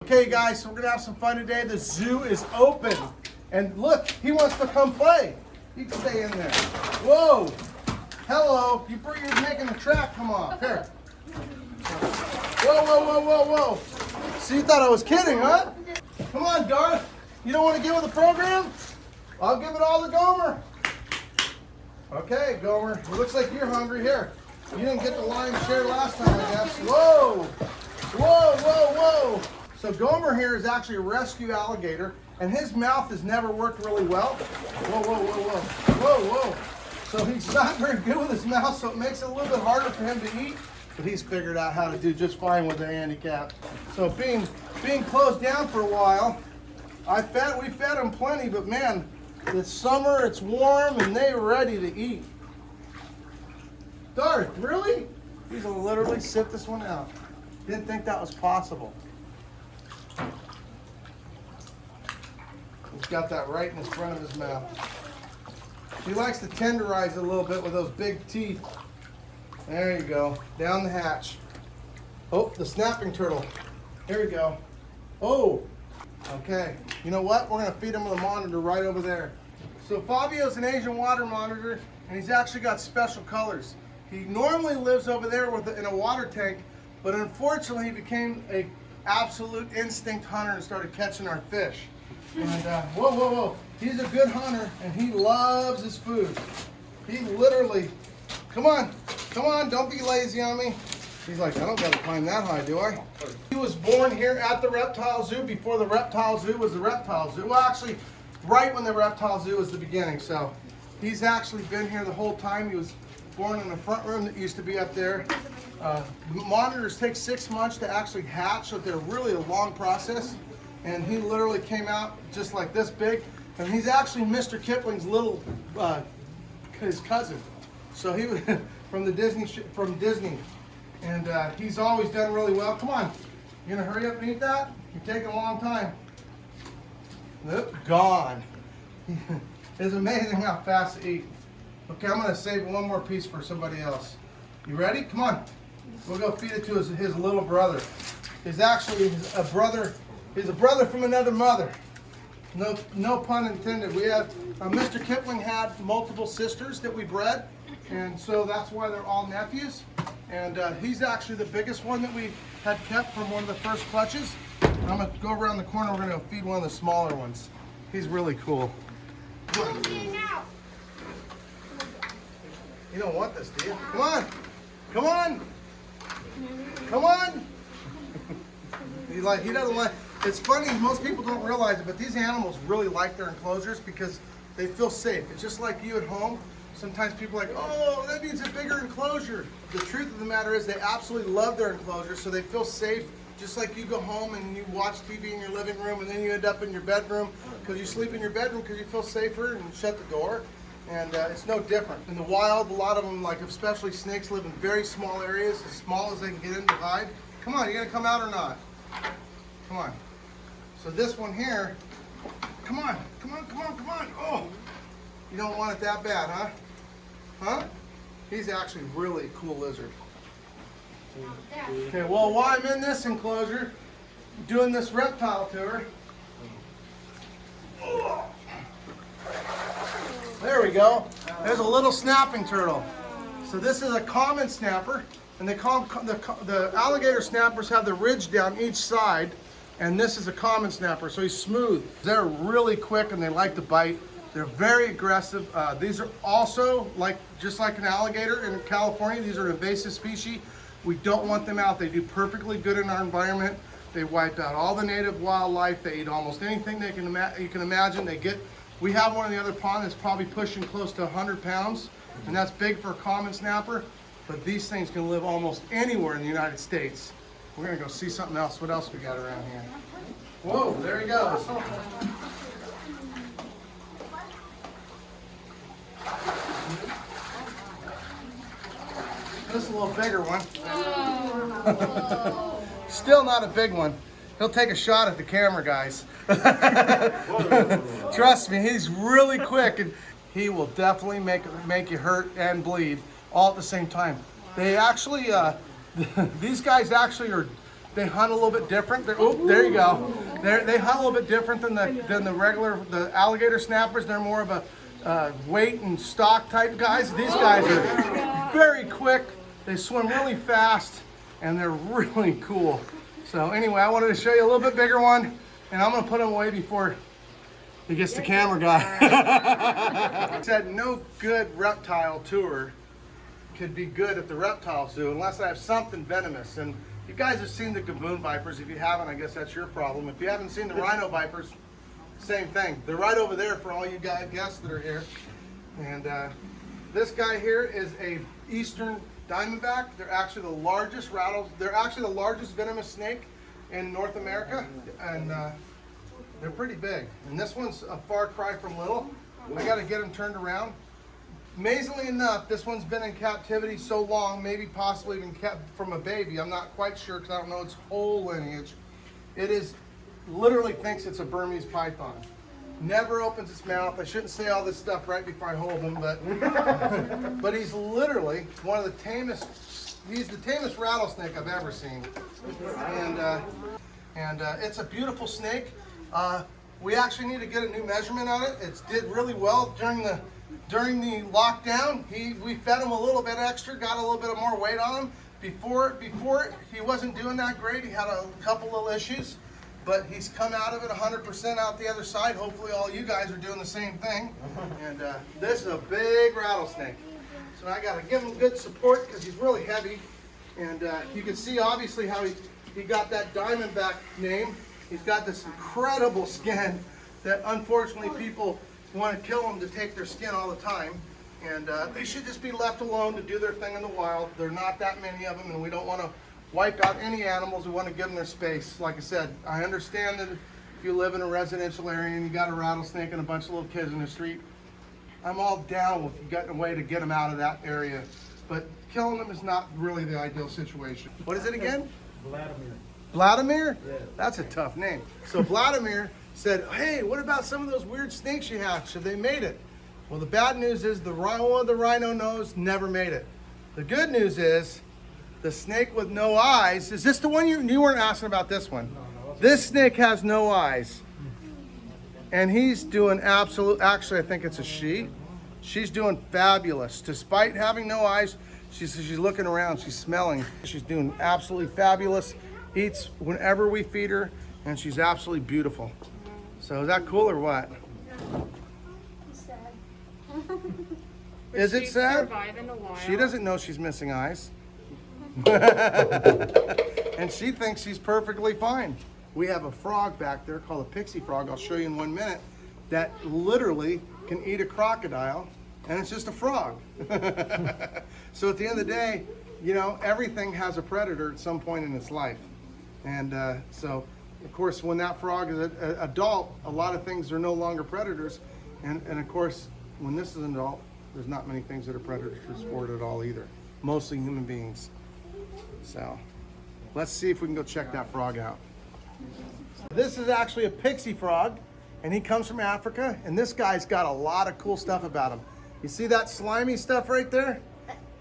Okay guys, so we're gonna have some fun today. The zoo is open. And look, he wants to come play. You can stay in there. Whoa! Hello, you're making the track come off. Here. Whoa, whoa, whoa, whoa, whoa. So you thought I was kidding, huh? Come on, Darth. You don't want to get with the program? I'll give it all to Gomer. Okay, Gomer. It looks like you're hungry. Here. You didn't get the lion's share last time, I guess. Whoa! Whoa, whoa, whoa! So Gomer here is actually a rescue alligator, and his mouth has never worked really well. Whoa, whoa, whoa, whoa. Whoa, whoa. So he's not very good with his mouth, so it makes it a little bit harder for him to eat, but he's figured out how to do just fine with the handicap. So being closed down for a while, we fed him plenty, but man, it's summer, it's warm, and they're ready to eat. Darth, really? He's gonna literally sit this one out. Didn't think that was possible. He's got that right in the front of his mouth. He likes to tenderize it a little bit with those big teeth. There you go, down the hatch. Oh, the snapping turtle. Here we go. Oh, okay. You know what? We're gonna feed him with a monitor right over there. So Fabio's an Asian water monitor, and he's actually got special colors. He normally lives over there in a water tank, but unfortunately he became an absolute instinct hunter and started catching our fish. And whoa, whoa, whoa. He's a good hunter, and he loves his food. He literally, come on, don't be lazy on me. He's like, I don't gotta climb that high, do I? He was born here at the Reptile Zoo before the Reptile Zoo was the Reptile Zoo. Well, actually, right when the Reptile Zoo was the beginning. So he's actually been here the whole time. He was born in the front room that used to be up there. Monitors take 6 months to actually hatch, so they're really a long process. And he literally came out just like this big. And he's actually Mr. Kipling's little, his cousin. So he was from Disney. And he's always done really well. Come on, you gonna hurry up and eat that? You're taking a long time. Nope, gone. It's amazing how fast they eat. Okay, I'm gonna save one more piece for somebody else. You ready? Come on. We'll go feed it to his little brother. He's actually a brother. He's a brother from another mother. No pun intended. We have Mr. Kipling had multiple sisters that we bred, and so that's why they're all nephews. And he's actually the biggest one that we had kept from one of the first clutches. And I'm gonna go around the corner. We're gonna go feed one of the smaller ones. He's really cool. You don't want this, do you? Come on! Come on! Come on! He doesn't like. It's funny, most people don't realize it, but these animals really like their enclosures because they feel safe. It's just like you at home. Sometimes people are like, oh, that needs a bigger enclosure. The truth of the matter is they absolutely love their enclosures, so they feel safe. Just like you go home and you watch TV in your living room and then you end up in your bedroom because you sleep in your bedroom because you feel safer and you shut the door. And it's no different. In the wild, a lot of them, like especially snakes, live in very small areas, as small as they can get in to hide. Come on, you gonna come out or not? Come on. So this one here, come on. Oh, you don't want it that bad, huh? Huh? He's actually really a cool lizard. Okay, well, while I'm in this enclosure, doing this reptile tour, there we go. There's a little snapping turtle. So this is a common snapper, and they call the alligator snappers have the ridge down each side, and this is a common snapper, so he's smooth. They're really quick and they like to bite. They're very aggressive. These are also just like an alligator in California. These are an invasive species. We don't want them out. They do perfectly good in our environment. They wipe out all the native wildlife. They eat almost anything you can imagine. We have one in the other pond that's probably pushing close to 100 pounds, and that's big for a common snapper. But these things can live almost anywhere in the United States. We're gonna go see something else. What else we got around here? Whoa, there he goes. This is a little bigger one. Still not a big one. He'll take a shot at the camera, guys. Trust me, he's really quick, and he will definitely make you hurt and bleed all at the same time. They actually, these guys actually They hunt a little bit different. Oh, there you go. They hunt a little bit different than the regular alligator snappers. They're more of a weight and stock type guys. These guys are very quick. They swim really fast, and they're really cool. So anyway, I wanted to show you a little bit bigger one, and I'm gonna put him away before he gets the camera guy. I said no good reptile tour could be good at the Reptile Zoo unless I have something venomous. And you guys have seen the gaboon vipers. If you haven't, I guess that's your problem. If you haven't seen the rhino vipers, same thing. They're right over there for all you guests that are here. And this guy here is a eastern diamondback. They're actually the largest They're actually the largest venomous snake in North America, and they're pretty big. And this one's a far cry from little. I got to get him turned around. Amazingly enough, this one's been in captivity so long, maybe possibly even kept from a baby. I'm not quite sure because I don't know its whole lineage. It is literally thinks it's a Burmese python. Never opens its mouth. I shouldn't say all this stuff right before I hold him, but he's literally one of the tamest. He's the tamest rattlesnake I've ever seen, and it's a beautiful snake. We actually need to get a new measurement on it. It did really well during the lockdown. We fed him a little bit extra, got a little bit more weight on him. Before he wasn't doing that great. He had a couple little issues, but he's come out of it 100% out the other side. Hopefully all you guys are doing the same thing. And this is a big rattlesnake. So I got to give him good support because he's really heavy. And you can see obviously how he got that diamondback name. He's got this incredible skin that unfortunately people want to kill them to take their skin all the time. And they should just be left alone to do their thing in the wild. There are not that many of them, and we don't want to wipe out any animals. We want to give them their space. Like I said, I understand that if you live in a residential area and you got a rattlesnake and a bunch of little kids in the street, I'm all down with getting a way to get them out of that area. But killing them is not really the ideal situation. What is it again? Vladimir. Vladimir? Yeah. That's a tough name. So Vladimir said, hey, what about some of those weird snakes you have? Should they made it? Well, the bad news is the rhino nose never made it. The good news is the snake with no eyes. Is this the one you weren't asking about this one? No. This snake has no eyes. And he's doing actually I think it's a she. She's doing fabulous. Despite having no eyes, she's looking around, she's smelling. She's doing absolutely fabulous. Eats whenever we feed her, and she's absolutely beautiful. So is that cool or what? Is it sad? She doesn't know she's missing eyes. And she thinks she's perfectly fine. We have a frog back there called a pixie frog. I'll show you in 1 minute. That literally can eat a crocodile, and it's just a frog. So at the end of the day, you know, everything has a predator at some point in its life. And so, of course, when that frog is an adult, a lot of things are no longer predators. And of course, when this is an adult, there's not many things that are predators for it at all either. Mostly human beings. So let's see if we can go check that frog out. This is actually a pixie frog, and he comes from Africa, and this guy's got a lot of cool stuff about him. You see that slimy stuff right there?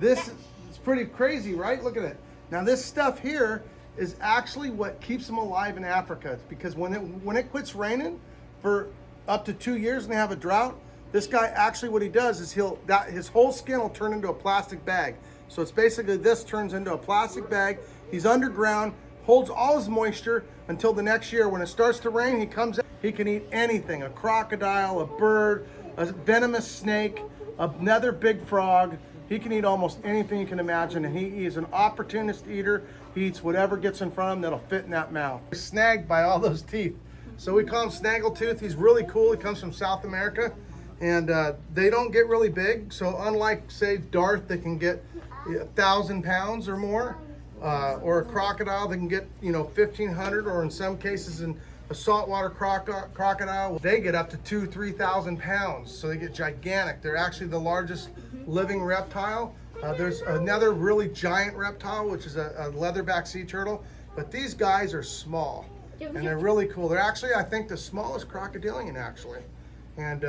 This is pretty crazy, right? Look at it. Now this stuff here is actually what keeps him alive in Africa. It's because when it quits raining for up to 2 years and they have a drought, this guy actually what he does is his whole skin will turn into a plastic bag. So it's basically this turns into a plastic bag. He's underground, holds all his moisture until the next year. When it starts to rain, he comes out. He can eat anything, a crocodile, a bird, a venomous snake, another big frog. He can eat almost anything you can imagine, and he is an opportunist eater. He eats whatever gets in front of him that'll fit in that mouth. He's snagged by all those teeth. So we call him Snaggletooth. He's really cool. He comes from South America, and they don't get really big. So unlike, say, Darth, that can get 1,000 pounds or more, or a crocodile that can get 1,500, or in some cases in a saltwater crocodile, they get up to 2,000-3,000 pounds. So they get gigantic. They're actually the largest living reptile. There's another really giant reptile, which is a leatherback sea turtle. But these guys are small, and they're really cool. They're actually, I think, the smallest crocodilian, actually. And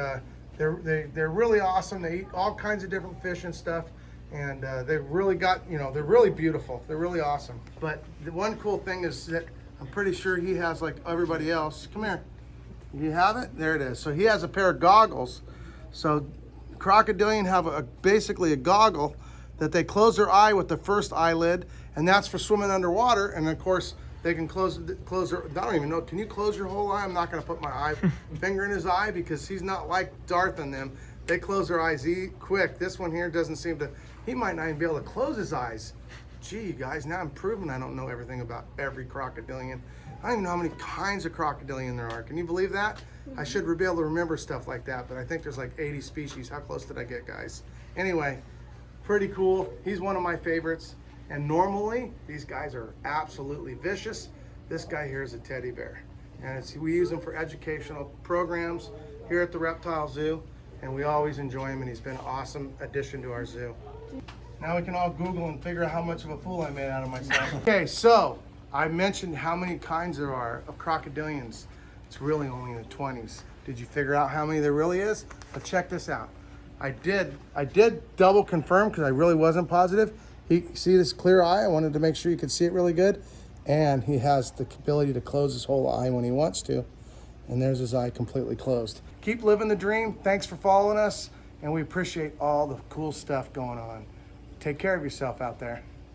they're really awesome. They eat all kinds of different fish and stuff. And they've really got, you know, they're really beautiful. They're really awesome. But the one cool thing is that I'm pretty sure he has, like everybody else. Come here. You have it? There it is. So he has a pair of goggles. So crocodilian have basically a goggle that they close their eye with the first eyelid, and that's for swimming underwater. And of course, they can close their, I don't even know, can you close your whole eye? I'm not gonna put my finger in his eye because he's not like Darth and them. They close their eyes quick. This one here doesn't seem to, he might not even be able to close his eyes. Gee, you guys, now I'm proving I don't know everything about every crocodilian. I don't even know how many kinds of crocodilian there are. Can you believe that? I should be able to remember stuff like that, but I think there's like 80 species. How close did I get, guys? Anyway, pretty cool. He's one of my favorites. And normally, these guys are absolutely vicious. This guy here is a teddy bear. And we use him for educational programs here at the Reptile Zoo. And we always enjoy him, and he's been an awesome addition to our zoo. Now we can all Google and figure out how much of a fool I made out of myself. Okay, so I mentioned how many kinds there are of crocodilians. It's really only in the 20s. Did you figure out how many there really is? But check this out. I did double confirm because I really wasn't positive. See this clear eye? I wanted to make sure you could see it really good. And he has the ability to close his whole eye when he wants to. And there's his eye completely closed. Keep living the dream. Thanks for following us. And we appreciate all the cool stuff going on. Take care of yourself out there.